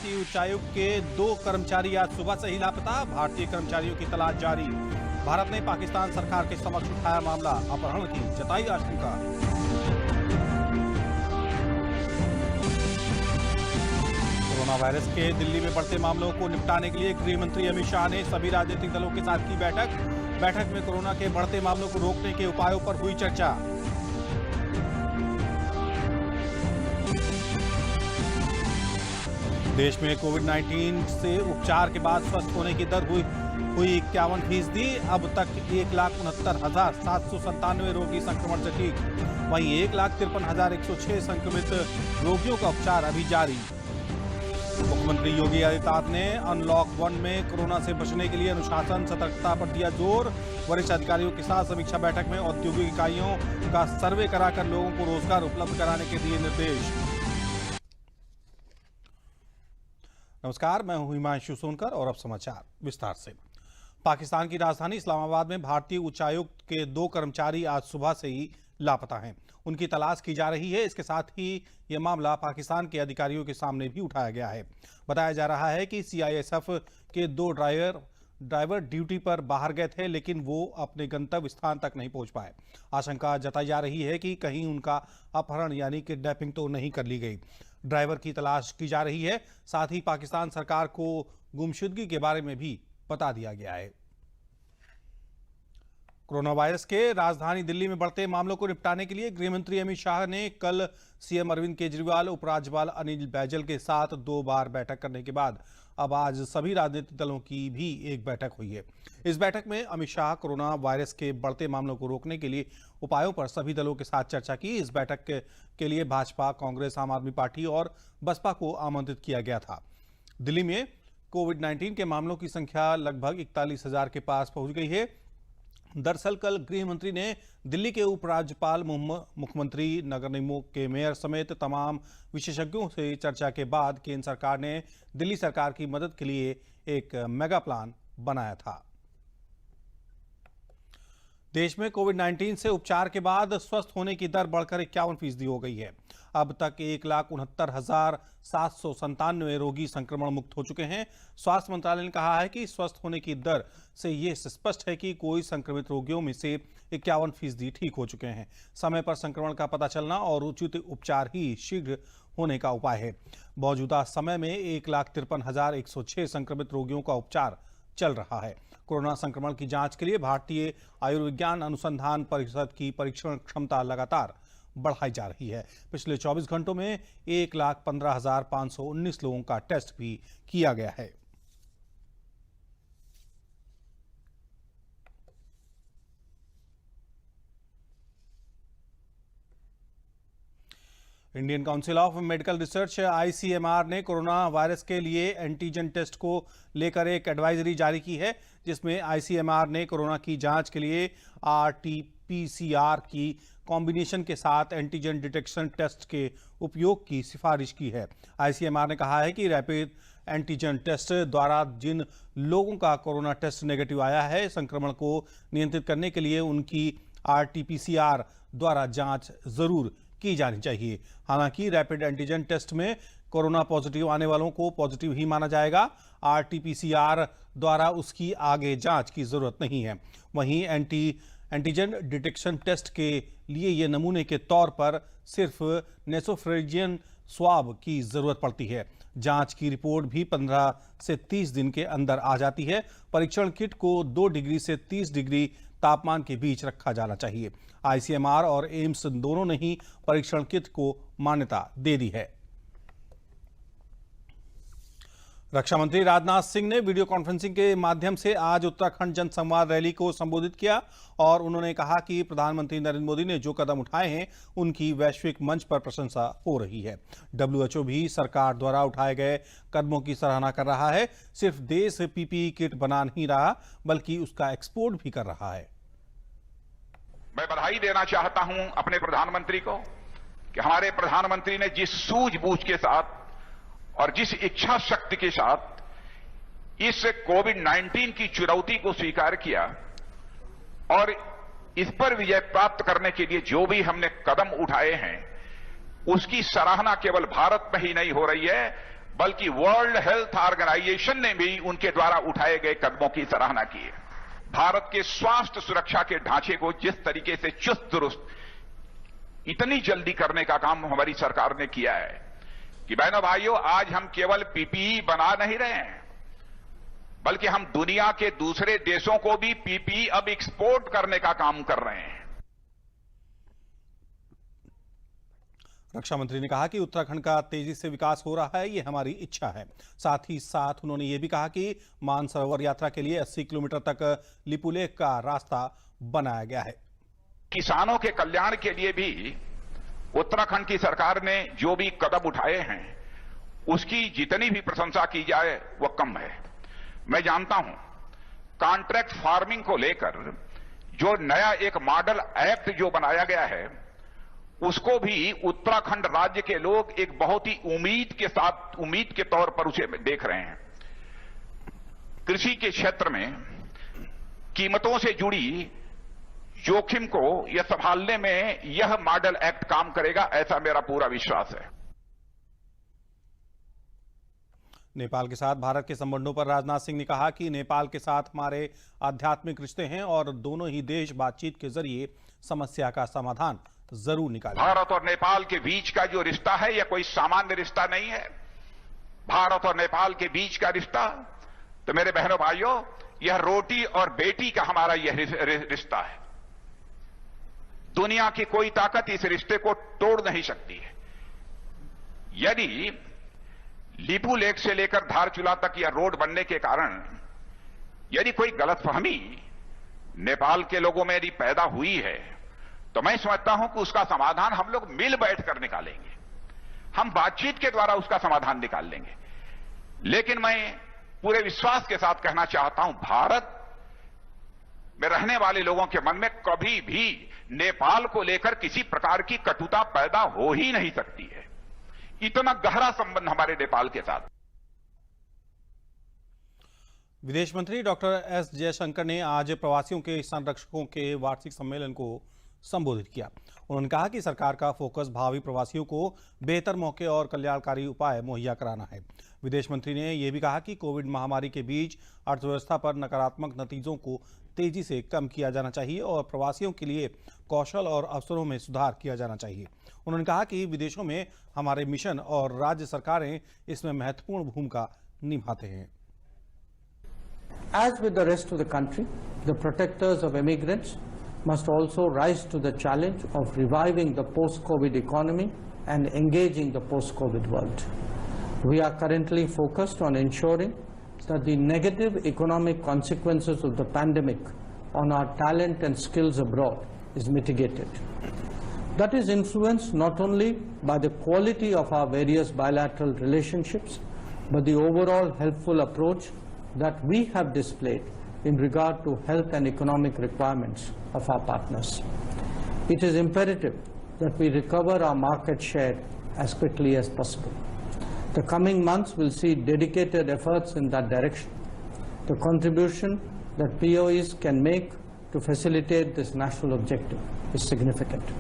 भारतीय उच्चायुक्त के 2 कर्मचारी आज सुबह से ही लापता। भारतीय कर्मचारियों की तलाश जारी। भारत ने पाकिस्तान सरकार के समक्ष उठाया मामला। अपहरण की जताई आशंका। कोरोना वायरस के दिल्ली में बढ़ते मामलों को निपटाने के लिए गृह मंत्री अमित शाह ने सभी राजनीतिक दलों के साथ की बैठक में कोरोना के बढ़ते मामलों को रोकने के उपायों पर हुई चर्चा। देश में कोविड-19 से उपचार के बाद स्वस्थ होने की दर हुई 51%। अब तक 1,69,797 रोगी संक्रमण से ठीक। वहीं 1,53,106 संक्रमित रोगियों का उपचार अभी जारी। मुख्यमंत्री योगी आदित्यनाथ ने अनलॉक 1 में कोरोना से बचने के लिए अनुशासन सतर्कता पर दिया जोर। वरिष्ठ अधिकारियों के साथ समीक्षा बैठक में औद्योगिक इकाइयों का सर्वे कराकर लोगों को रोजगार उपलब्ध कराने के दिए निर्देश। नमस्कार, मैं हूं हिमांशु सोनकर और अब समाचार विस्तार से। पाकिस्तान की राजधानी इस्लामाबाद में भारतीय उच्चायुक्त के 2 कर्मचारी आज सुबह से ही लापता हैं। उनकी तलाश की जा रही है। इसके साथ ही यह मामला पाकिस्तान के अधिकारियों के सामने भी उठाया गया है। बताया जा रहा है कि सीआईएसएफ के 2 ड्राइवर ड्यूटी पर बाहर गए थे, लेकिन वो अपने गंतव्य स्थान तक नहीं पहुंच पाए। आशंका जताई जा रही है कि कहीं उनका अपहरण यानी किडनैपिंग तो नहीं कर ली गई। ड्राइवर की तलाश की जा रही है। साथ ही पाकिस्तान सरकार को गुमशुदगी के बारे में भी बता दिया गया है। कोरोना वायरस के राजधानी दिल्ली में बढ़ते मामलों को निपटाने के लिए गृह मंत्री अमित शाह ने कल सीएम अरविंद केजरीवाल, उपराज्यपाल अनिल बैजल के साथ 2 बार बैठक करने के बाद अब आज सभी राजनीतिक दलों की भी एक बैठक हुई है। इस बैठक में अमित शाह कोरोना वायरस के बढ़ते मामलों को रोकने के लिए उपायों पर सभी दलों के साथ चर्चा की। इस बैठक के लिए भाजपा, कांग्रेस, आम आदमी पार्टी और बसपा को आमंत्रित किया गया था। दिल्ली में कोविड-19 के मामलों की संख्या लगभग 41,000 के पास पहुंच गई है। दरअसल कल गृह मंत्री ने दिल्ली के उपराज्यपाल, मुख्यमंत्री, नगर निगमों के मेयर समेत तमाम विशेषज्ञों से चर्चा के बाद केंद्र सरकार ने दिल्ली सरकार की मदद के लिए एक मेगा प्लान बनाया था। देश में कोविड-19 से उपचार के बाद स्वस्थ होने की दर बढ़कर 51% हो गई है। अब तक 1,69,797 रोगी संक्रमण मुक्त हो चुके हैं। स्वास्थ्य मंत्रालय ने कहा है कि स्वस्थ होने की दर से यह स्पष्ट है कि कोई संक्रमित रोगियों में से 51% ठीक हो चुके हैं। समय पर संक्रमण का पता चलना और उचित उपचार ही शीघ्र होने का उपाय है। मौजूदा समय में 1,53,106 संक्रमित रोगियों का उपचार चल रहा है। कोरोना संक्रमण की जांच के लिए भारतीय आयुर्विज्ञान अनुसंधान परिषद की परीक्षण क्षमता लगातार बढ़ाई जा रही है। पिछले 24 घंटों में 1,15,519 लोगों का टेस्ट भी किया गया है। Indian council of medical research ICMR ने कोरोना वायरस के लिए एंटीजन टेस्ट को लेकर एक एडवाइजरी जारी की है, जिसमें आईसीएमआर ने कोरोना की जांच के लिए आरटी-पीसीआर की कॉम्बिनेशन के साथ एंटीजन डिटेक्शन टेस्ट के उपयोग की सिफारिश की है। आईसीएमआर ने कहा है कि रैपिड एंटीजन टेस्ट द्वारा जिन लोगों का कोरोना टेस्ट नेगेटिव आया है, संक्रमण को नियंत्रित करने के लिए उनकी आरटी-पीसीआर द्वारा जांच जरूर की जानी चाहिए। हालांकि रैपिड एंटीजन टेस्ट में कोरोना पॉजिटिव आने वालों को पॉजिटिव ही माना जाएगा। आरटी-पीसीआर द्वारा उसकी आगे जांच की जरूरत नहीं है। वहीं एंटीजन डिटेक्शन टेस्ट के लिए ये नमूने के तौर पर सिर्फ नेसोफेरिंजियन स्वाब की जरूरत पड़ती है। जांच की रिपोर्ट भी 15 से 30 दिन के अंदर आ जाती है। परीक्षण किट को 2 डिग्री से 30 डिग्री तापमान के बीच रखा जाना चाहिए। आईसीएमआर और एम्स दोनों ने ही परीक्षण किट को मान्यता दे दी है। रक्षा मंत्री राजनाथ सिंह ने वीडियो कॉन्फ्रेंसिंग के माध्यम से आज उत्तराखंड जनसंवाद रैली को संबोधित किया और उन्होंने कहा कि प्रधानमंत्री नरेंद्र मोदी ने जो कदम उठाए हैं, उनकी वैश्विक मंच पर प्रशंसा हो रही है। डब्ल्यूएचओ भी सरकार द्वारा उठाए गए कदमों की सराहना कर रहा है। सिर्फ देश पीपीई किट बना नहीं रहा, बल्कि उसका एक्सपोर्ट भी कर रहा है। मैं बधाई देना चाहता हूं अपने प्रधानमंत्री को कि हमारे प्रधानमंत्री ने जिस सूझबूझ के साथ और जिस इच्छा शक्ति के साथ इस कोविड-19 की चुनौती को स्वीकार किया और इस पर विजय प्राप्त करने के लिए जो भी हमने कदम उठाए हैं, उसकी सराहना केवल भारत में ही नहीं हो रही है, बल्कि वर्ल्ड हेल्थ ऑर्गेनाइजेशन ने भी उनके द्वारा उठाए गए कदमों की सराहना की है। भारत के स्वास्थ्य सुरक्षा के ढांचे को जिस तरीके से चुस्त दुरुस्त इतनी जल्दी करने का काम हमारी सरकार ने किया है कि बहनों भाइयों, आज हम केवल पीपीई बना नहीं रहे हैं, बल्कि हम दुनिया के दूसरे देशों को भी पीपीई अब एक्सपोर्ट करने का काम कर रहे हैं। रक्षा मंत्री ने कहा कि उत्तराखंड का तेजी से विकास हो रहा है, ये हमारी इच्छा है। साथ ही साथ उन्होंने ये भी कहा कि मानसरोवर यात्रा के लिए 80 किलोमीटर तक लिपुलेख का रास्ता बनाया गया है। किसानों के कल्याण के लिए भी उत्तराखंड की सरकार ने जो भी कदम उठाए हैं, उसकी जितनी भी प्रशंसा की जाए वह कम है। मैं जानता हूं, कॉन्ट्रैक्ट फार्मिंग को लेकर जो नया एक मॉडल एक्ट जो बनाया गया है, उसको भी उत्तराखंड राज्य के लोग एक बहुत ही उम्मीद के तौर पर उसे देख रहे हैं। कृषि के क्षेत्र में कीमतों से जुड़ी जोखिम को यह संभालने में यह मॉडल एक्ट काम करेगा, ऐसा मेरा पूरा विश्वास है। नेपाल के साथ भारत के संबंधों पर राजनाथ सिंह ने कहा कि नेपाल के साथ हमारे आध्यात्मिक रिश्ते हैं और दोनों ही देश बातचीत के जरिए समस्या का समाधान जरूर निकालें। भारत और नेपाल के बीच का जो रिश्ता है, यह कोई सामान्य रिश्ता नहीं है। भारत और नेपाल के बीच का रिश्ता, तो मेरे बहनों भाइयों, यह रोटी और बेटी का हमारा यह रिश्ता है। दुनिया की कोई ताकत इस रिश्ते को तोड़ नहीं सकती है। यदि लिपू लेक से लेकर धारचूला तक यह रोड बनने के कारण यदि कोई गलतफहमी नेपाल के लोगों में यदि पैदा हुई है, तो मैं समझता हूं कि उसका समाधान हम लोग मिल बैठ कर निकालेंगे। हम बातचीत के द्वारा उसका समाधान निकाल लेंगे। लेकिन मैं पूरे विश्वास के साथ कहना चाहता हूं, भारत में रहने वाले लोगों के मन में कभी भी नेपाल को लेकर किसी प्रकार की कटुता पैदा हो ही नहीं सकती है। इतना गहरा संबंध हमारे नेपाल के साथ। विदेश मंत्री डॉक्टर एस जयशंकर ने आज प्रवासियों के संरक्षकों के वार्षिक सम्मेलन को संबोधित किया। उन्होंने कहा कि सरकार का फोकस भावी प्रवासियों को बेहतर मौके और कल्याणकारी उपाय मुहैया कराना है। विदेश मंत्री ने यह भी कहा कि कोविड महामारी के बीच अर्थव्यवस्था पर नकारात्मक नतीजों को तेजी से कम किया जाना चाहिए और प्रवासियों के लिए कौशल और अवसरों में सुधार किया जाना चाहिए। उन्होंने कहा कि विदेशों में हमारे मिशन और राज्य सरकारें इसमें महत्वपूर्ण भूमिका निभाते हैं। As with the rest of the country, the protectors of immigrants must also rise to the challenge of reviving the post-COVID economy and engaging the post-COVID world. We are currently focused on ensuring that the negative economic consequences of the pandemic on our talent and skills abroad is mitigated. That is influenced not only by the quality of our various bilateral relationships, but the overall helpful approach that we have displayed in regard to health and economic requirements of our partners. It is imperative that we recover our market share as quickly as possible. The coming months will see dedicated efforts in that direction. The contribution that POEs can make to facilitate this national objective is significant.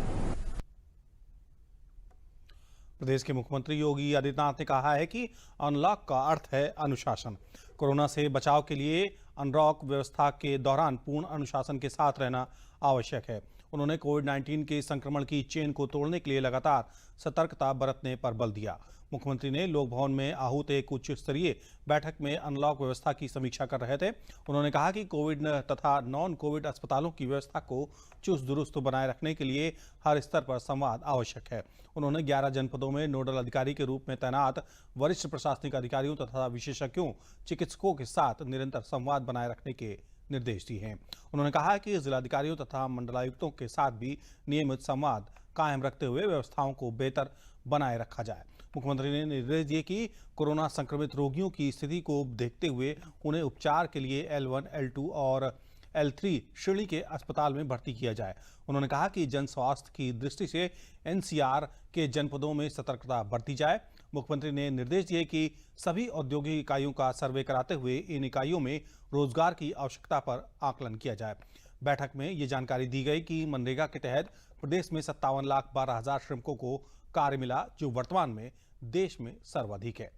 प्रदेश के मुख्यमंत्री योगी आदित्यनाथ ने कहा है कि unlock का अर्थ है अनुशासन। Corona से बचाव के लिए अनलॉक व्यवस्था के दौरान पूर्ण अनुशासन के साथ रहना आवश्यक है। उन्होंने कोविड-19 के संक्रमण की चेन को तोड़ने के लिए लगातार सतर्कता बरतने पर बल दिया। मुख्यमंत्री ने लोक भवन में आहूत एक उच्च स्तरीय बैठक में अनलॉक व्यवस्था की समीक्षा कर रहे थे। उन्होंने कहा कि कोविड तथा नॉन कोविड अस्पतालों की व्यवस्था को चुस्त दुरुस्त बनाए रखने के लिए हर स्तर पर संवाद आवश्यक है। उन्होंने 11 जनपदों में नोडल अधिकारी के रूप में तैनात वरिष्ठ प्रशासनिक अधिकारियों तथा विशेषज्ञों चिकित्सकों के साथ निरंतर संवाद बनाए रखने के निर्देश दिए हैं। उन्होंने कहा कि जिलाधिकारियों तथा मंडलायुक्तों के साथ भी नियमित संवाद कायम रखते हुए व्यवस्थाओं को बेहतर बनाए रखा जाए। मुख्यमंत्री ने निर्देश दिए कि कोरोना संक्रमित रोगियों की स्थिति को देखते हुए उन्हें उपचार के लिए L1, L2 और L3 श्रेणी के अस्पताल में भर्ती किया जाए। उन्होंने कहा कि जन स्वास्थ्य की दृष्टि से NCR के जनपदों में सतर्कता बरती जाए। मुख्यमंत्री ने निर्देश दिए कि सभी औद्योगिक इकाइयों का सर्वे कराते हुए इन इकाइयों में रोजगार की आवश्यकता पर आकलन किया जाए। बैठक में ये जानकारी दी गई कि मनरेगा के तहत प्रदेश में 57,12,000 श्रमिकों को कार्य मिला, जो वर्तमान में देश में सर्वाधिक है।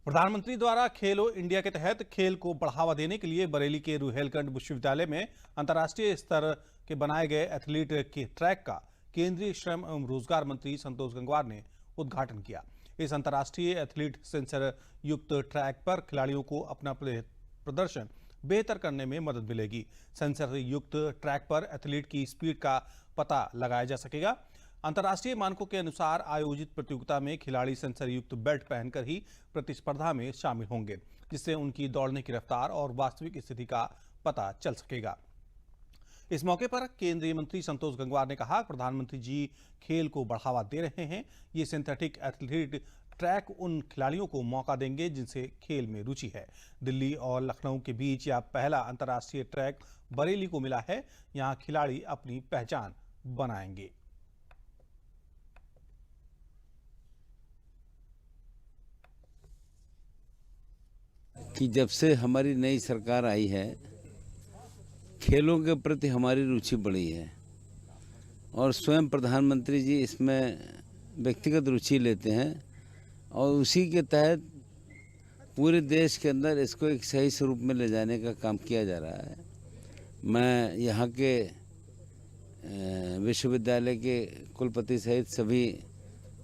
प्रधानमंत्री द्वारा खेलो इंडिया के तहत खेल को बढ़ावा देने के लिए बरेली के रुहेलखंड विश्वविद्यालय में अंतर्राष्ट्रीय स्तर के बनाए गए एथलीट के ट्रैक का केंद्रीय श्रम एवं रोजगार मंत्री संतोष गंगवार ने उद्घाटन किया। इस अंतर्राष्ट्रीय एथलीट सेंसर युक्त ट्रैक पर खिलाड़ियों को अपना प्रदर्शन बेहतर करने में मदद मिलेगी। सेंसर युक्त ट्रैक पर एथलीट की स्पीड का पता लगाया जा सकेगा। अंतर्राष्ट्रीय मानकों के अनुसार आयोजित प्रतियोगिता में खिलाड़ी सेंसर युक्त बेल्ट पहनकर ही प्रतिस्पर्धा में शामिल होंगे, जिससे उनकी दौड़ने की रफ्तार और वास्तविक स्थिति का पता चल सकेगा। इस मौके पर केंद्रीय मंत्री संतोष गंगवार ने कहा, प्रधानमंत्री जी खेल को बढ़ावा दे रहे हैं। ये सिंथेटिक एथलीट ट्रैक उन खिलाड़ियों को मौका देंगे जिनसे खेल में रुचि है। दिल्ली और लखनऊ के बीच यह पहला अंतर्राष्ट्रीय ट्रैक बरेली को मिला है। यहाँ खिलाड़ी अपनी पहचान बनाएंगे। कि जब से हमारी नई सरकार आई है, खेलों के प्रति हमारी रुचि बढ़ी है और स्वयं प्रधानमंत्री जी इसमें व्यक्तिगत रुचि लेते हैं और उसी के तहत पूरे देश के अंदर इसको एक सही स्वरूप में ले जाने का काम किया जा रहा है। मैं यहाँ के विश्वविद्यालय के कुलपति सहित सभी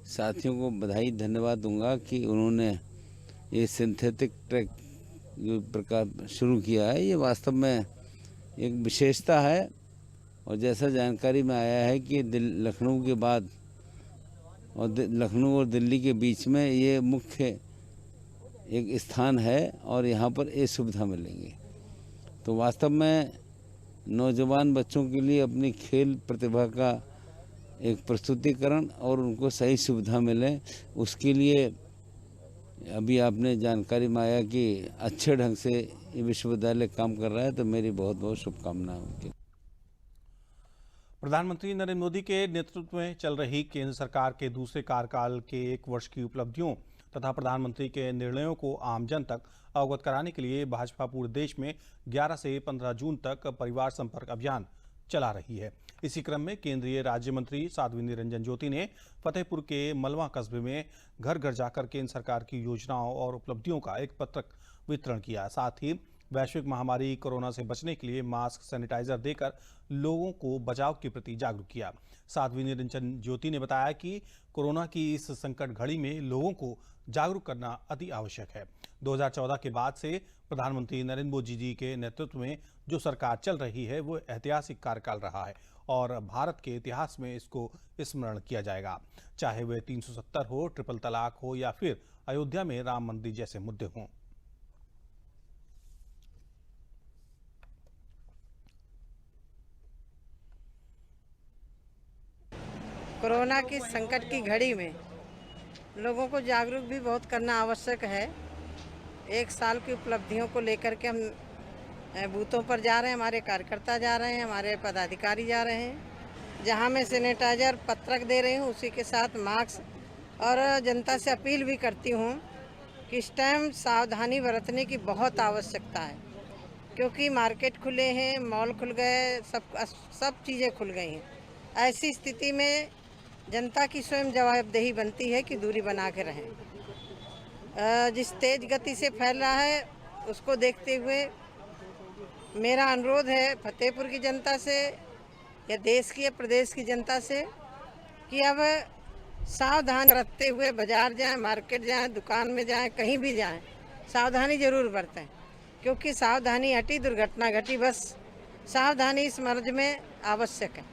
साथियों को बधाई धन्यवाद दूंगा कि उन्होंने ये सिंथेटिक ट्रैक जो प्रकार शुरू किया है, ये वास्तव में एक विशेषता है। और जैसा जानकारी में आया है कि लखनऊ के बाद और लखनऊ और दिल्ली के बीच में ये मुख्य एक स्थान है और यहाँ पर ये सुविधा मिलेंगी। तो वास्तव में नौजवान बच्चों के लिए अपनी खेल प्रतिभा का एक प्रस्तुतिकरण और उनको सही सुविधा मिले, उसके लिए अभी आपने जानकारी में आया कि अच्छे ढंग से ये विश्वविद्यालय काम कर रहा है, तो मेरी बहुत बहुत शुभकामनाएं उनकी। प्रधानमंत्री नरेंद्र मोदी के नेतृत्व में चल रही केंद्र सरकार के दूसरे कार्यकाल के 1 वर्ष की उपलब्धियों तथा प्रधानमंत्री के निर्णयों को आम जन तक अवगत कराने के लिए भाजपा पूरे देश में 11 से 15 जून तक परिवार संपर्क अभियान चला रही है। इसी क्रम में केंद्रीय राज्य मंत्री साध्वी निरंजन ज्योति ने फतेहपुर के मलवा कस्बे में घर घर जाकर केंद्र सरकार की योजनाओं और उपलब्धियों का एक पत्रक वितरण किया। साथ ही वैश्विक महामारी कोरोना से बचने के लिए मास्क, सैनिटाइजर देकर लोगों को बचाव के प्रति जागरूक किया। साध्वी निरंजन ज्योति ने बताया कि कोरोना की इस संकट घड़ी में लोगों को जागरूक करना अति आवश्यक है। 2014 के बाद से प्रधानमंत्री नरेंद्र मोदी जी के नेतृत्व में जो सरकार चल रही है वो ऐतिहासिक कार्यकाल रहा है और भारत के इतिहास में इसको स्मरण किया जाएगा, चाहे वे 370 हो, ट्रिपल तलाक हो या फिर अयोध्या में राम मंदिर जैसे मुद्दे हों। कोरोना की संकट की घड़ी में लोगों को जागरूक भी बहुत करना आवश्यक है। 1 साल की उपलब्धियों को लेकर के हम बूथों पर जा रहे हैं, हमारे कार्यकर्ता जा रहे हैं, हमारे पदाधिकारी जा रहे हैं। जहां मैं सैनिटाइजर पत्रक दे रही हूं, उसी के साथ मास्क, और जनता से अपील भी करती हूं कि इस टाइम सावधानी बरतने की बहुत आवश्यकता है, क्योंकि मार्केट खुले हैं, मॉल खुल गए, सब चीज़ें खुल गई हैं। ऐसी स्थिति में जनता की स्वयं जवाबदेही बनती है कि दूरी बना के रहें। जिस तेज गति से फैल रहा है उसको देखते हुए मेरा अनुरोध है फतेहपुर की जनता से या देश की या प्रदेश की जनता से कि अब सावधान बरतते हुए बाजार जाएं, मार्केट जाएं, दुकान में जाएं, कहीं भी जाएं, सावधानी जरूर बरतें, क्योंकि सावधानी हटी दुर्घटना घटी। बस सावधानी इस मर्ज में आवश्यक है।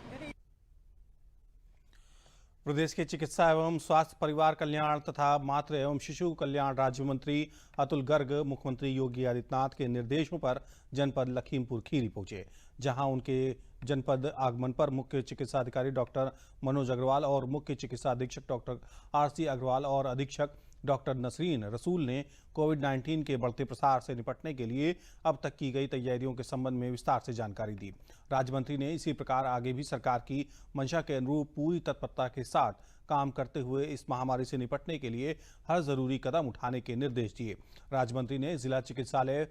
प्रदेश के चिकित्सा एवं स्वास्थ्य परिवार कल्याण तथा मातृ एवं शिशु कल्याण राज्य मंत्री अतुल गर्ग मुख्यमंत्री योगी आदित्यनाथ के निर्देशों पर जनपद लखीमपुर खीरी पहुंचे, जहां उनके जनपद आगमन पर मुख्य चिकित्सा अधिकारी डॉक्टर मनोज अग्रवाल और मुख्य चिकित्सा अधीक्षक डॉक्टर आरसी अग्रवाल और अधीक्षक डॉक्टर नसरीन रसूल ने कोविड-19 के बढ़ते प्रसार से निपटने के लिए अब तक की गई तैयारियों के संबंध में विस्तार से जानकारी दी। राज्य मंत्री ने इसी प्रकार आगे भी सरकार की मंशा के अनुरूप पूरी तत्परता के साथ काम करते हुए इस महामारी से निपटने के लिए हर जरूरी कदम उठाने के निर्देश दिए। राज्य मंत्री ने जिला चिकित्सालय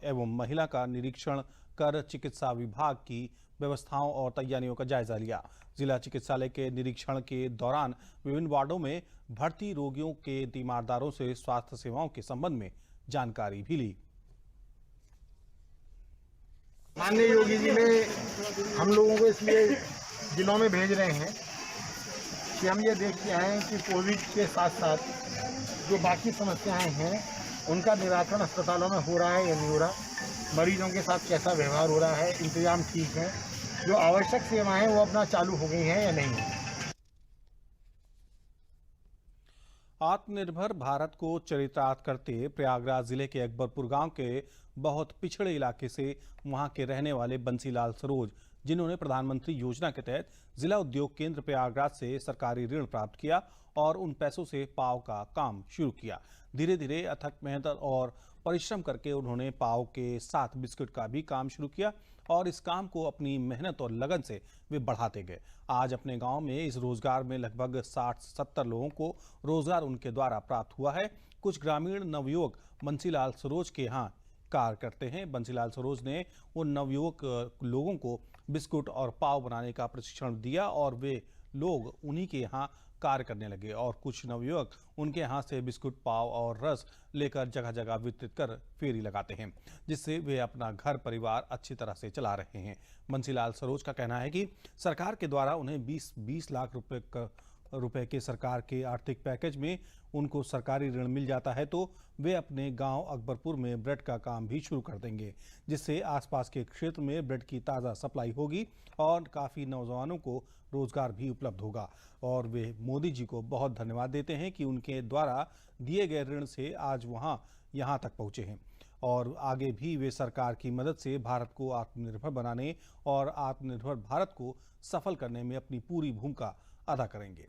एवं महिला का निरीक्षण कर चिकित्सा विभाग की व्यवस्थाओं और तैयारियों का जायजा लिया। जिला चिकित्सालय के निरीक्षण के दौरान विभिन्न वार्डों में भर्ती रोगियों के तीमारदारों से स्वास्थ्य सेवाओं के संबंध में जानकारी भी ली। माननीय योगी जी ने हम लोगों को इसलिए जिलों में भेज रहे हैं कि हम ये देख के आए कि कोविड के साथ साथ जो बाकी समस्याएं हैं उनका निराकरण अस्पतालों में हो रहा है या नहीं हो रहा, मरीजों के साथ कैसा व्यवहार हो रहा है, इंतजाम ठीक है, जो आवश्यक सेवाएं वो अपना चालू हो गई हैं या नहीं। आत्मनिर्भर भारत को चरितार्थ करते प्रयागराज जिले के अकबरपुर गांव के बहुत पिछड़े इलाके से वहां के रहने वाले बंसीलाल सरोज, जिन्होंने प्रधानमंत्री योजना के तहत जिला उद्योग केंद्र प्रयागराज से सरकारी ऋण प्राप्त किया और उन पैसों से पाव का काम शुरू किया। धीरे धीरे अथक मेहनत और परिश्रम करके उन्होंने पाव के साथ बिस्कुट का भी काम शुरू किया और इस काम को अपनी मेहनत और लगन से वे बढ़ाते गए। आज अपने गांव में इस रोजगार में लगभग 60-70 लोगों को रोजगार उनके द्वारा प्राप्त हुआ है। कुछ ग्रामीण नवयुवक बंसीलाल सरोज के यहाँ कार्य करते हैं। बंसीलाल सरोज ने उन नवयुवक लोगों को बिस्कुट और पाव बनाने का प्रशिक्षण दिया और वे लोग उन्हीं के यहाँ कार्य करने लगे और कुछ नवयुवक उनके यहाँ से बिस्कुट, पाव और रस लेकर जगह जगह वितरित कर फेरी लगाते हैं, जिससे वे अपना घर परिवार अच्छी तरह से चला रहे हैं। बंसीलाल सरोज का कहना है कि सरकार के द्वारा उन्हें 20 लाख रुपए के सरकार के आर्थिक पैकेज में उनको सरकारी ऋण मिल जाता है तो वे अपने गांव अकबरपुर में ब्रेड का काम भी शुरू कर देंगे, जिससे आसपास के क्षेत्र में ब्रेड की ताज़ा सप्लाई होगी और काफ़ी नौजवानों को रोजगार भी उपलब्ध होगा। और वे मोदी जी को बहुत धन्यवाद देते हैं कि उनके द्वारा दिए गए ऋण से आज यहाँ तक पहुँचे हैं और आगे भी वे सरकार की मदद से भारत को आत्मनिर्भर बनाने और आत्मनिर्भर भारत को सफल करने में अपनी पूरी भूमिका अदा करेंगे।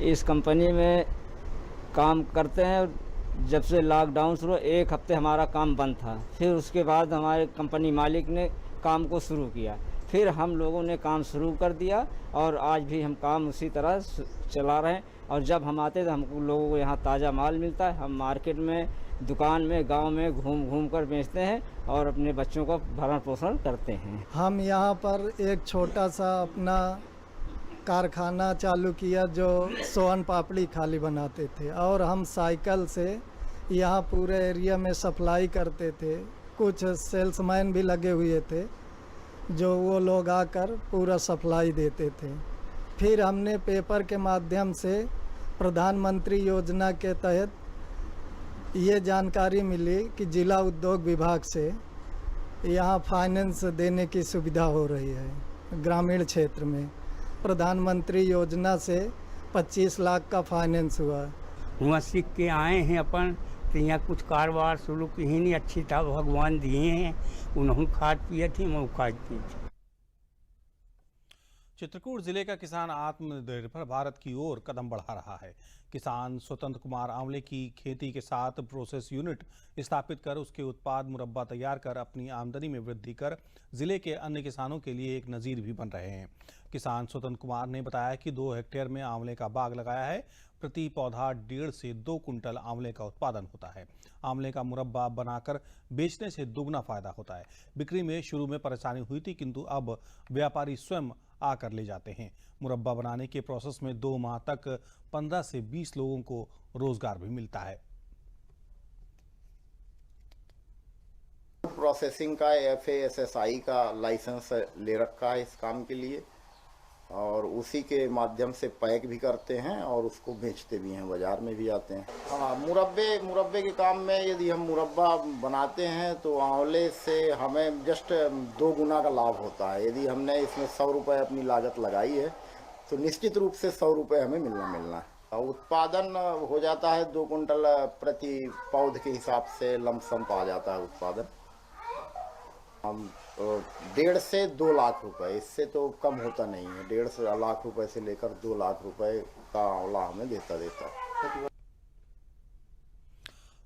इस कंपनी में काम करते हैं। जब से लॉकडाउन शुरू, एक हफ्ते हमारा काम बंद था, फिर उसके बाद हमारे कंपनी मालिक ने काम को शुरू किया, फिर हम लोगों ने काम शुरू कर दिया और आज भी हम काम उसी तरह चला रहे हैं। और जब हम आते तो हम लोगों को यहाँ ताज़ा माल मिलता है। हम मार्केट में, दुकान में, गांव में घूम कर बेचते हैं और अपने बच्चों का भरण पोषण करते हैं। हम यहाँ पर एक छोटा सा अपना कारखाना चालू किया जो सोन पापड़ी खाली बनाते थे और हम साइकिल से यहाँ पूरे एरिया में सप्लाई करते थे। कुछ सेल्समैन भी लगे हुए थे जो वो लोग आकर पूरा सप्लाई देते थे। फिर हमने पेपर के माध्यम से प्रधानमंत्री योजना के तहत ये जानकारी मिली कि जिला उद्योग विभाग से यहाँ फाइनेंस देने की सुविधा हो रही है। ग्रामीण क्षेत्र में प्रधानमंत्री योजना से 25 लाख का फाइनेंस हुआ। वहाँ सीख के आए हैं अपन, तो यहाँ कुछ कारोबार शुरू की ही नहीं, अच्छी था भगवान दिए हैं, उन्होंने खाद पिए थे, मैं खाद पी थी। चित्रकूट जिले का किसान आत्मनिर्भर भारत की ओर कदम बढ़ा रहा है। किसान स्वतंत्र कुमार आंवले की खेती के साथ प्रोसेस यूनिट स्थापित कर उसके उत्पाद मुरब्बा तैयार कर अपनी आमदनी में वृद्धि कर जिले के अन्य किसानों के लिए एक नजीर भी बन रहे हैं। किसान स्वतंत्र कुमार ने बताया कि 2 हेक्टेयर में आंवले का बाग लगाया है। प्रति पौधा 1.5 से 2 कुंटल आंवले का उत्पादन होता है। आंवले का मुरब्बा बनाकर बेचने से दुगना फायदा होता है। बिक्री में शुरू में परेशानी हुई थी, किंतु अब व्यापारी स्वयं आकर ले जाते हैं। मुरब्बा बनाने के प्रोसेस में 2 माह तक 15 से 20 लोगों को रोजगार भी मिलता है। प्रोसेसिंग का FASSI का लाइसेंस ले रखा है इस काम के लिए और उसी के माध्यम से पैक भी करते हैं और उसको बेचते भी हैं, बाजार में भी आते हैं। हाँ, मुरब्बे के काम में यदि हम मुरब्बा बनाते हैं तो आंवले से हमें जस्ट 2 गुना का लाभ होता है। यदि हमने इसमें 100 रुपये अपनी लागत लगाई है तो निश्चित रूप से 100 रुपये हमें मिलना है। उत्पादन हो जाता है 2 कुंटल प्रति पौध के हिसाब से लमसम पा जाता है उत्पादन। हम 1.5 से 2 लाख रुपए, इससे तो कम होता नहीं है। 1.5 लाख रुपए से लेकर 2 लाख रुपए का आंवला हमें देता है।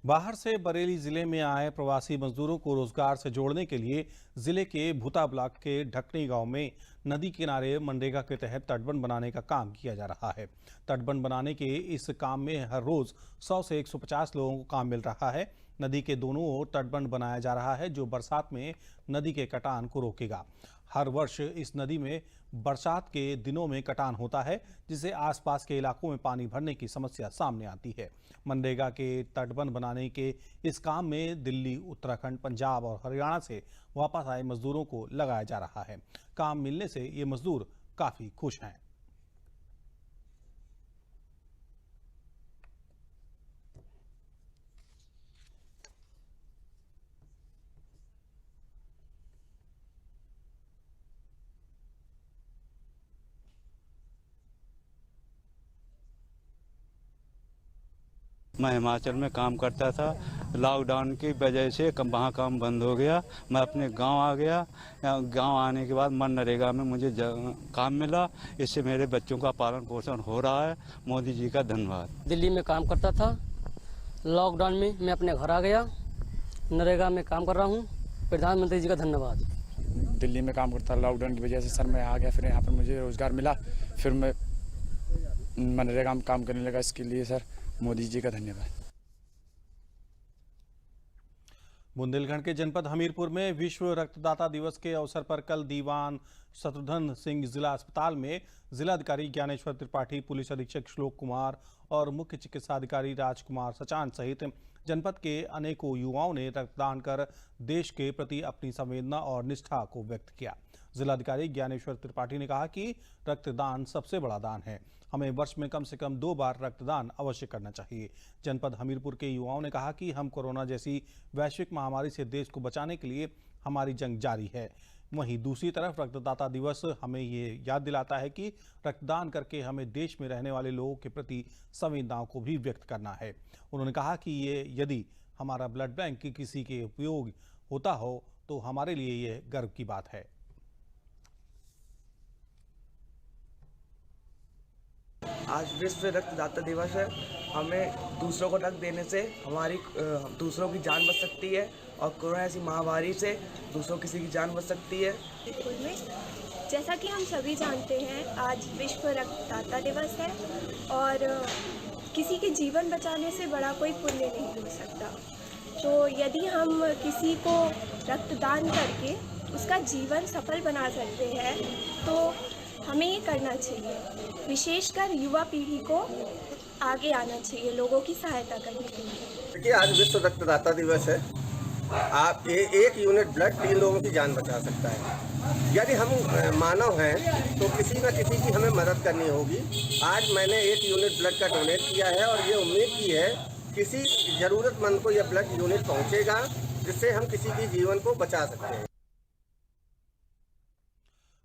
बाहर से बरेली जिले में आए प्रवासी मजदूरों को रोजगार से जोड़ने के लिए जिले के भूता ब्लॉक के ढकनी गांव में नदी किनारे मनरेगा के तहत तटबंध बनाने का काम किया जा रहा है। तटबंध बनाने के इस काम में हर रोज 100 से 150 लोगों को काम मिल रहा है। नदी के दोनों ओर तटबंध बनाया जा रहा है जो बरसात में नदी के कटान को रोकेगा। हर वर्ष इस नदी में बरसात के दिनों में कटान होता है जिससे आसपास के इलाकों में पानी भरने की समस्या सामने आती है। मनरेगा के तटबंध बनाने के इस काम में दिल्ली, उत्तराखंड, पंजाब और हरियाणा से वापस आए मजदूरों को लगाया जा रहा है। काम मिलने से ये मजदूर काफी खुश हैं। मैं हिमाचल में काम करता था, लॉकडाउन की वजह से वहाँ काम बंद हो गया। मैं अपने गांव आ गया। गांव आने के बाद मनरेगा में मुझे काम मिला। इससे मेरे बच्चों का पालन पोषण हो रहा है। मोदी जी का धन्यवाद। दिल्ली में काम करता था, लॉकडाउन में मैं अपने घर आ गया। नरेगा में काम कर रहा हूँ। प्रधानमंत्री जी का धन्यवाद। दिल्ली में काम करता, लॉकडाउन की वजह से सर मैं आ गया, फिर यहाँ पर मुझे रोज़गार मिला, फिर मैं मनरेगा में काम करने लगा। इसके लिए सर मोदी जी का धन्यवाद। बुंदेलखंड के जनपद हमीरपुर में विश्व रक्तदाता दिवस के अवसर पर कल दीवान शत्रुघ्न सिंह जिला अस्पताल में जिलाधिकारी ज्ञानेश्वर त्रिपाठी, पुलिस अधीक्षक श्लोक कुमार और मुख्य चिकित्साधिकारी राजकुमार सचान सहित जनपद के अनेकों युवाओं ने रक्तदान कर देश के प्रति अपनी संवेदना और निष्ठा को व्यक्त किया। जिलाधिकारी ज्ञानेश्वर त्रिपाठी ने कहा कि रक्तदान सबसे बड़ा दान है। हमें वर्ष में कम से कम 2 बार रक्तदान अवश्य करना चाहिए। जनपद हमीरपुर के युवाओं ने कहा कि हम कोरोना जैसी वैश्विक महामारी से देश को बचाने के लिए हमारी जंग जारी है। वहीं दूसरी तरफ रक्तदाता दिवस हमें ये याद दिलाता है कि रक्तदान करके हमें देश में रहने वाले लोगों के प्रति संवेदनाओं को भी व्यक्त करना है। उन्होंने कहा कि ये यदि हमारा ब्लड बैंक किसी के उपयोग होता हो तो हमारे लिए ये गर्व की बात है। आज विश्व रक्तदाता दिवस है। हमें दूसरों को रक्त देने से हमारी दूसरों की जान बच सकती है और कोरोना ऐसी महामारी से दूसरों किसी की जान बच सकती है। जैसा कि हम सभी जानते हैं आज विश्व रक्तदाता दिवस है और किसी के जीवन बचाने से बड़ा कोई पुण्य नहीं हो सकता। तो यदि हम किसी को रक्तदान करके उसका जीवन सफल बना सकते हैं तो हमें ये करना चाहिए। विशेषकर युवा पीढ़ी को आगे आना चाहिए लोगों की सहायता करने के लिए। देखिए आज विश्व रक्तदाता दिवस है। आप एक यूनिट ब्लड 3 लोगों की जान बचा सकता है। यदि हम मानव हैं तो किसी न किसी की हमें मदद करनी होगी। आज मैंने 1 यूनिट ब्लड का डोनेट किया है और ये उम्मीद की है किसी ज़रूरतमंद को यह ब्लड यूनिट पहुंचेगा जिससे हम किसी के जीवन को बचा सकते हैं।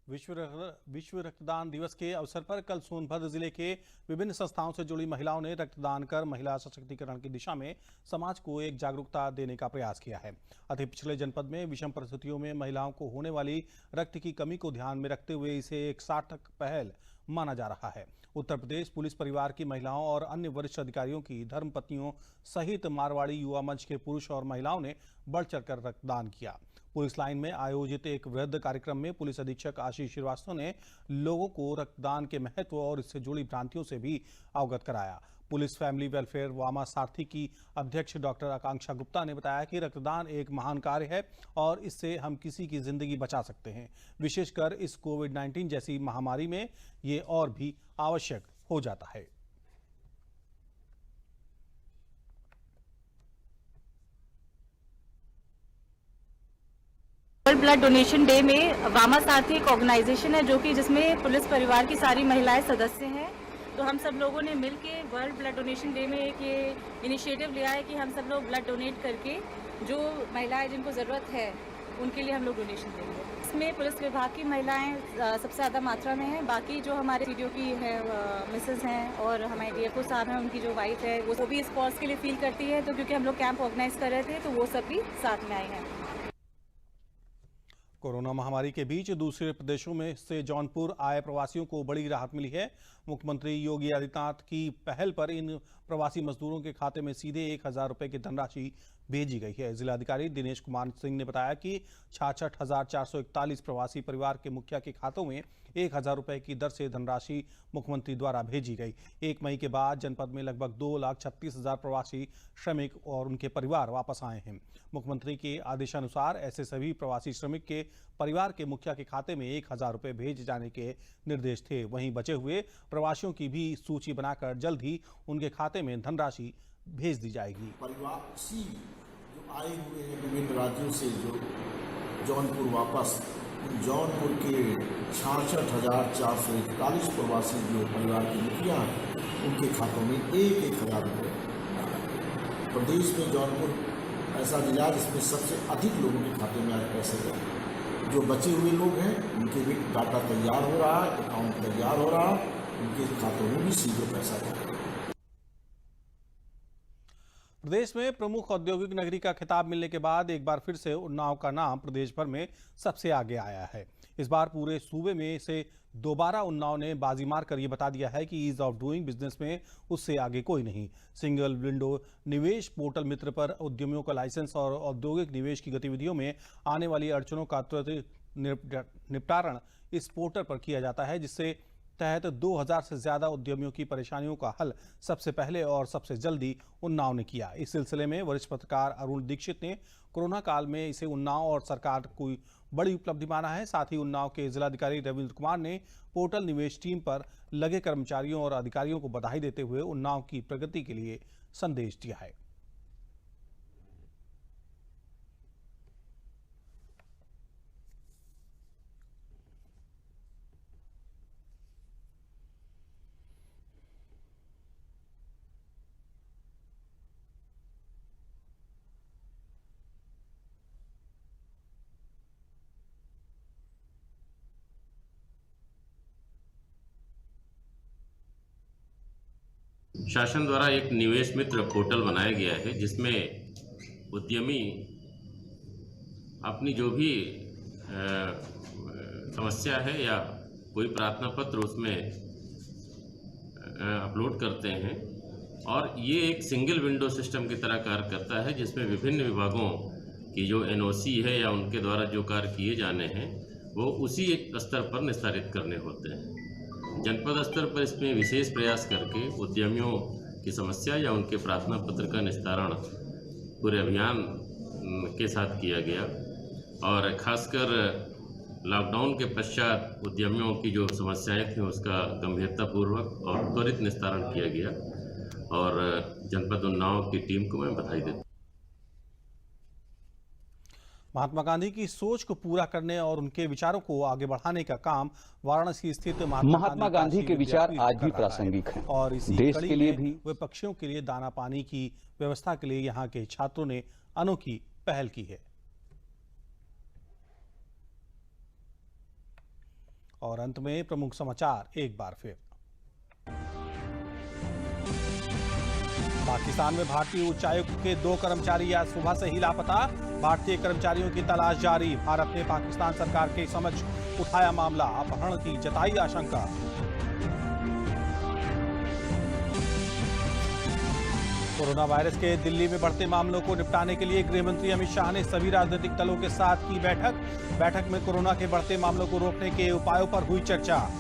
विश्व रक्तदान दिवस के अवसर पर कल सोनभद्र जिले के विभिन्न संस्थाओं से जुड़ी महिलाओं ने रक्तदान कर महिला सशक्तिकरण की दिशा में समाज को एक जागरूकता देने का प्रयास किया है। अति पिछले जनपद में विषम परिस्थितियों में महिलाओं को होने वाली रक्त की कमी को ध्यान में रखते हुए इसे एक सार्थक पहल माना जा रहा है। उत्तर प्रदेश पुलिस परिवार की महिलाओं और अन्य वरिष्ठ अधिकारियों की धर्मपत्नियों सहित मारवाड़ी युवा मंच के पुरुष और महिलाओं ने बढ़ चढ़कर रक्तदान किया। पुलिस लाइन में आयोजित एक वृहद कार्यक्रम में पुलिस अधीक्षक आशीष श्रीवास्तव ने लोगों को रक्तदान के महत्व और इससे जुड़ी भ्रांतियों से भी अवगत कराया। पुलिस फैमिली वेलफेयर वामा सारथी की अध्यक्ष डॉक्टर आकांक्षा गुप्ता ने बताया कि रक्तदान एक महान कार्य है और इससे हम किसी की जिंदगी बचा सकते हैं। विशेषकर इस कोविड-19 जैसी महामारी में ये और भी आवश्यक हो जाता है। वर्ल्ड ब्लड डोनेशन डे में वामा सारथी एक ऑर्गेनाइजेशन है जो कि जिसमें पुलिस परिवार की सारी महिलाएं सदस्य हैं। तो हम सब लोगों ने मिल के वर्ल्ड ब्लड डोनेशन डे में एक ये इनिशिएटिव लिया है कि हम सब लोग ब्लड डोनेट करके जो महिलाएं जिनको ज़रूरत है उनके लिए हम लोग डोनेशन देंगे। इसमें पुलिस विभाग की महिलाएं सबसे ज़्यादा मात्रा में हैं। बाकी जो हमारे सीडीओ की है मिसेस हैं और हमारे डीएफओ साहब हैं उनकी जो वाइफ है वो भी इस कॉज के लिए फील करती है। तो क्योंकि हम लोग कैंप ऑर्गेनाइज कर रहे थे तो वो सब भी साथ में आए हैं। कोरोना महामारी के बीच दूसरे प्रदेशों में से जौनपुर आए प्रवासियों को बड़ी राहत मिली है। मुख्यमंत्री योगी आदित्यनाथ की पहल पर इन प्रवासी मजदूरों के खाते में सीधे 1000 रुपए की धनराशि भेजी गई है। जिलाधिकारी दिनेश कुमार सिंह ने बताया कि 66,441 प्रवासी परिवार के मुखिया के खातों में 1,000 रुपए की दर से धनराशि मुख्यमंत्री द्वारा भेजी गई। 1 मई के बाद जनपद में लगभग 2,36,000 प्रवासी श्रमिक और उनके परिवार वापस आए हैं। मुख्यमंत्री के आदेशानुसार ऐसे सभी प्रवासी श्रमिक के परिवार के मुखिया के खाते में 1,000 रुपए भेजे जाने के निर्देश थे। वहीं बचे हुए प्रवासियों की भी सूची बनाकर जल्द ही उनके खाते में धनराशि भेज दी जाएगी। प्रवासी जो आए हुए हैं विभिन्न राज्यों से जो जौनपुर वापस, जौनपुर के 66,441 प्रवासी जो परिवार के मुखिया हैं उनके खातों में 1,000 रुपये। प्रदेश में जौनपुर ऐसा जिला जिसमें सबसे अधिक लोगों के खाते में आए पैसे गए। जो बचे हुए लोग हैं उनके भी डाटा तैयार हो रहा है, अकाउंट तैयार हो रहा है, उनके खातों में भी सीधे पैसा जाएगा। प्रदेश में प्रमुख औद्योगिक नगरी का खिताब मिलने के बाद एक बार फिर से उन्नाव का नाम प्रदेश भर में सबसे आगे आया है। इस बार पूरे सूबे में से दोबारा उन्नाव ने बाजी मारकर ये बता दिया है कि ईज ऑफ डूइंग बिजनेस में उससे आगे कोई नहीं। सिंगल विंडो निवेश पोर्टल मित्र पर उद्यमियों का लाइसेंस और औद्योगिक निवेश की गतिविधियों में आने वाली अड़चनों का त्वरित निपटारण इस पोर्टल पर किया जाता है, जिससे तहत 2000 से ज्यादा उद्यमियों की परेशानियों का हल सबसे पहले और सबसे जल्दी उन्नाव ने किया। इस सिलसिले में वरिष्ठ पत्रकार अरुण दीक्षित ने कोरोना काल में इसे उन्नाव और सरकार कोई बड़ी उपलब्धि माना है। साथ ही उन्नाव के जिलाधिकारी रविंद्र कुमार ने पोर्टल निवेश टीम पर लगे कर्मचारियों और अधिकारियों को बधाई देते हुए उन्नाव की प्रगति के लिए संदेश दिया है। शासन द्वारा एक निवेश मित्र पोर्टल बनाया गया है, जिसमें उद्यमी अपनी जो भी समस्या है या कोई प्रार्थना पत्र उसमें अपलोड करते हैं और ये एक सिंगल विंडो सिस्टम की तरह कार्य करता है, जिसमें विभिन्न विभागों की जो एनओसी है या उनके द्वारा जो कार्य किए जाने हैं वो उसी स्तर पर निस्तारित करने होते हैं। जनपद स्तर पर इसमें विशेष प्रयास करके उद्यमियों की समस्या या उनके प्रार्थना पत्र का निस्तारण पूरे अभियान के साथ किया गया और खासकर लॉकडाउन के पश्चात उद्यमियों की जो समस्याएं थीं उसका गंभीरतापूर्वक और त्वरित निस्तारण किया गया और जनपद उन्नाव की टीम को मैं बधाई देता हूं। महात्मा गांधी की सोच को पूरा करने और उनके विचारों को आगे बढ़ाने का काम वाराणसी स्थित महात्मा गांधी के विचार आज भी प्रासंगिक हैं और इसी देश के लिए भी विपक्षियों के लिए दाना पानी की व्यवस्था के लिए यहाँ के छात्रों ने अनोखी पहल की है। और अंत में प्रमुख समाचार एक बार फिर। पाकिस्तान में भारतीय उच्चायुक्त के 2 कर्मचारी आज सुबह से ही लापता। भारतीय कर्मचारियों की तलाश जारी। भारत ने पाकिस्तान सरकार के समक्ष उठाया मामला। अपहरण की जताई आशंका। कोरोना वायरस के दिल्ली में बढ़ते मामलों को निपटाने के लिए गृह मंत्री अमित शाह ने सभी राजनीतिक दलों के साथ की बैठक में कोरोना के बढ़ते मामलों को रोकने के उपायों पर हुई चर्चा।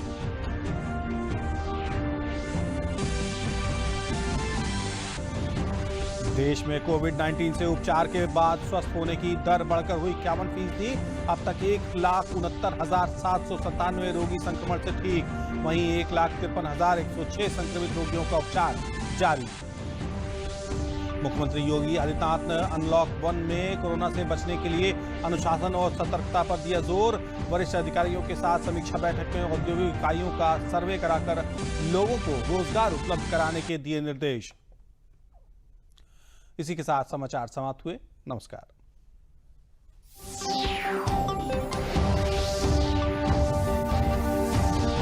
देश में कोविड-19 से उपचार के बाद स्वस्थ होने की दर बढ़कर हुई 51%। अब तक 1,69,797 रोगी संक्रमण से ठीक। वहीं 1,53,106 संक्रमित रोगियों का उपचार जारी। मुख्यमंत्री योगी आदित्यनाथ ने अनलॉक 1 में कोरोना से बचने के लिए अनुशासन और सतर्कता पर दिया जोर। वरिष्ठ अधिकारियों के साथ समीक्षा बैठक में औद्योगिक इकाइयों का सर्वे कराकर लोगों को रोजगार उपलब्ध कराने के दिए निर्देश। इसी के साथ समाचार समाप्त हुए। नमस्कार।